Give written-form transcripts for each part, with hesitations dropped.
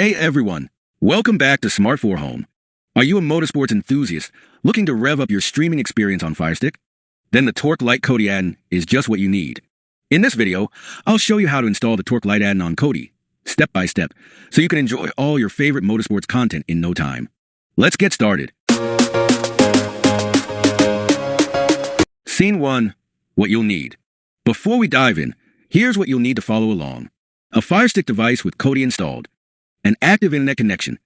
Hey everyone, welcome back to Smart 4 Home. Are you a motorsports enthusiast looking to rev up your streaming experience on FireStick? Then the Torque Lite Kodi Addon is just what you need. In this video, I'll show you how to install the Torque Lite Addon on Kodi, step by step, so you can enjoy all your favorite motorsports content in no time. Let's get started. Scene 1, what you'll need. Before we dive in, here's what you'll need to follow along. A FireStick device with Kodi installed, an active internet connection,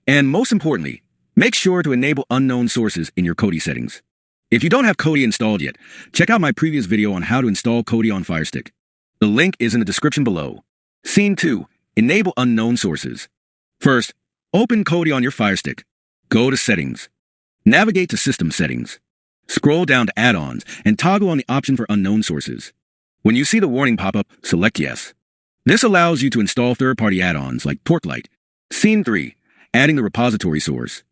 and most importantly, make sure to enable unknown sources in your Kodi settings. If you don't have Kodi installed yet, check out my previous video on how to install Kodi on FireStick. The link is in the description below. Scene 2, enable unknown sources. First, open Kodi on your FireStick. Go to Settings. Navigate to System Settings. Scroll down to Add-ons and toggle on the option for unknown sources. When you see the warning pop up, select Yes. This allows you to install third-party add-ons like Torque Lite. Scene 3, adding the repository source.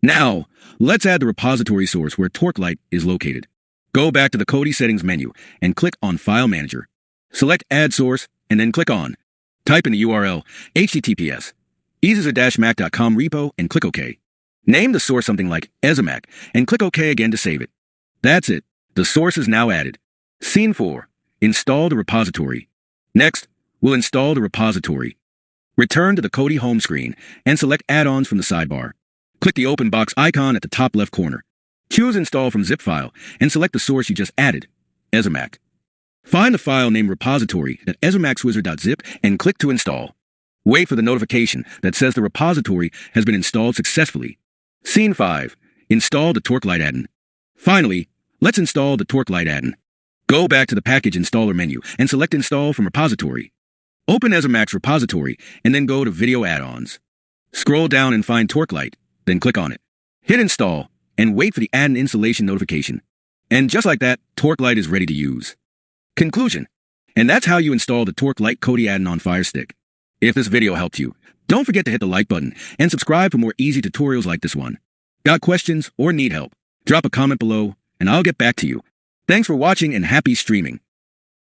Now, let's add the repository source where Torque Lite is located. Go back to the Kodi settings menu and click on File Manager. Select Add Source and then click on. Type in the URL https easer-mac.com repo and click OK. Name the source something like EZAMAC and click OK again to save it. That's it. The source is now added. Scene 4, install the repository. Next, we'll install the repository. Return to the Kodi home screen and select Add-ons from the sidebar. Click the open box icon at the top left corner. Choose Install from zip file and select the source you just added, EZAMAC. Find the file named repository at ezamacswizard.zip and click to install. Wait for the notification that says the repository has been installed successfully. Scene 5, install the Torque Lite Addon. Finally, let's install the Torque Lite Addon. Go back to the Package Installer menu and select Install from Repository. Open EZAMAC's repository and then go to Video Add-ons. Scroll down and find Torque Lite, then click on it. Hit Install and wait for the Addon installation notification. And just like that, Torque Lite is ready to use. Conclusion. And that's how you install the Torque Lite Kodi Addon on FireStick. If this video helped you, don't forget to hit the like button and subscribe for more easy tutorials like this one. Got questions or need help? Drop a comment below and I'll get back to you. Thanks for watching and happy streaming.